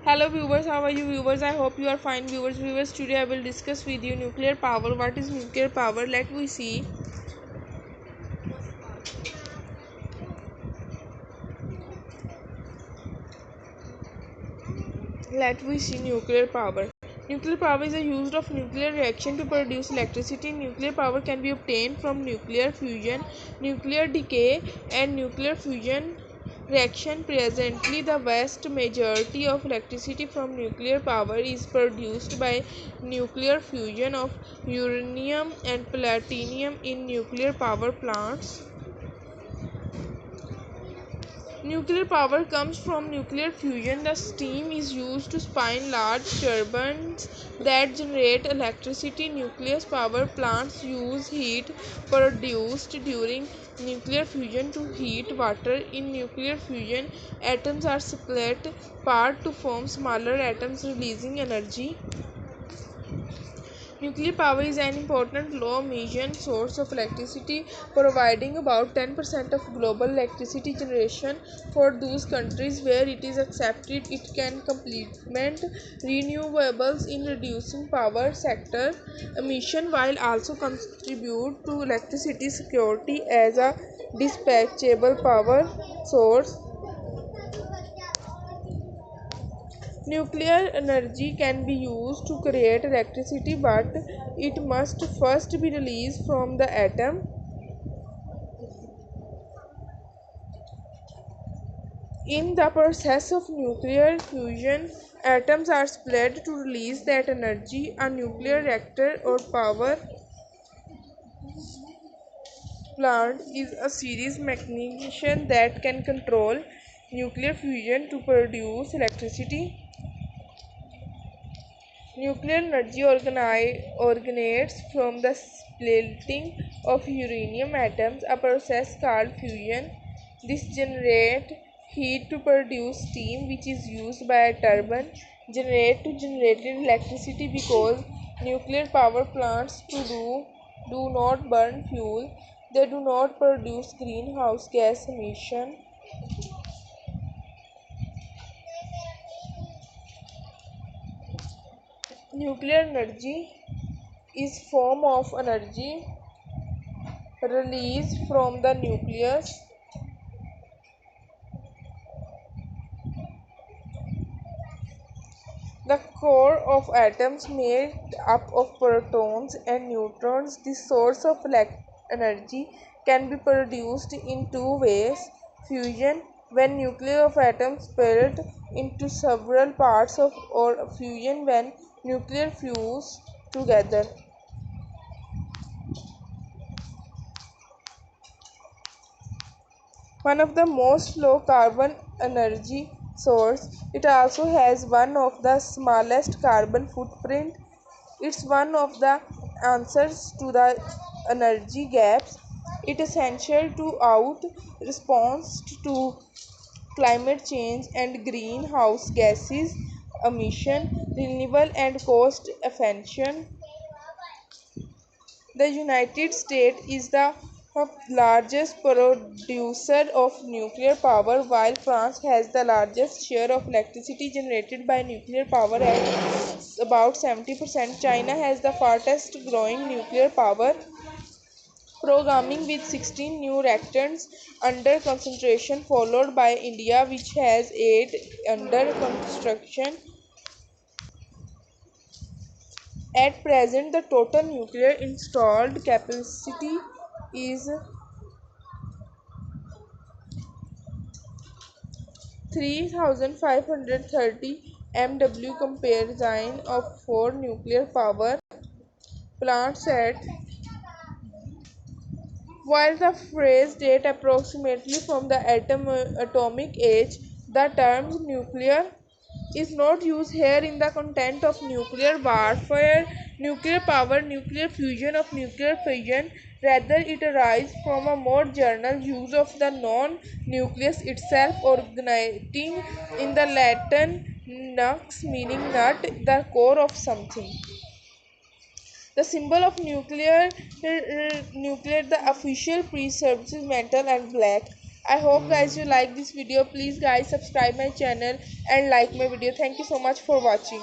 Hello viewers, how are you viewers? I hope you are fine viewers. Today I will discuss with you nuclear power. What is nuclear power? Let we see nuclear power. Nuclear power is the use of nuclear reaction to produce electricity. Nuclear power can be obtained from nuclear fusion, nuclear decay, and nuclear fusion reaction. Presently, the vast majority of electricity from nuclear power is produced by nuclear fusion of uranium and plutonium in nuclear power plants. Nuclear power comes from nuclear fusion. The steam is used to spin large turbines that generate electricity. Nuclear power plants use heat produced during nuclear fusion to heat water. In nuclear fusion, atoms are split apart to form smaller atoms, releasing energy. Nuclear power is an important low-emission source of electricity, providing about 10% of global electricity generation. For those countries where it is accepted, it can complement renewables in reducing power sector emission while also contribute to electricity security as a dispatchable power source. Nuclear energy can be used to create electricity, but it must first be released from the atom. In the process of nuclear fusion, atoms are split to release that energy. A nuclear reactor or power plant is a series mechanism that can control nuclear fusion to produce electricity. Nuclear energy originates from the splitting of uranium atoms, a process called fusion. This generates heat to produce steam, which is used by a turbine generated electricity because nuclear power plants do not burn fuel. They do not produce greenhouse gas emission. Nuclear energy is form of energy released from the nucleus. The core of atoms made up of protons and neutrons. This source of energy can be produced in two ways: fusion, when nuclei of atoms split into several parts of, or fusion when nuclei fuse together. One of the most low carbon energy source. It also has one of the smallest carbon footprint. It's one of the answers to the energy gaps. It is essential to out response to climate change and greenhouse gases emission, renewable and cost efficient. The United States is the largest producer of nuclear power, while France has the largest share of electricity generated by nuclear power at about 70%. China has the fastest growing nuclear power programming with 16 new reactors under construction, followed by India, which has 8 under construction. At present, the total nuclear installed capacity is 3,530 MW, comparison of 4 nuclear power plants at. While the phrase date approximately from the atomic age, the term nuclear is not used here in the content of nuclear warfare, nuclear power, nuclear fusion of nuclear fission. Rather, it arises from a more general use of the non-nucleus itself, originating in the Latin nux, meaning nut, the core of something. The symbol of nuclear, the official preserves metal and black. I hope guys you like this video. Please guys subscribe my channel and like my video. Thank you so much for watching.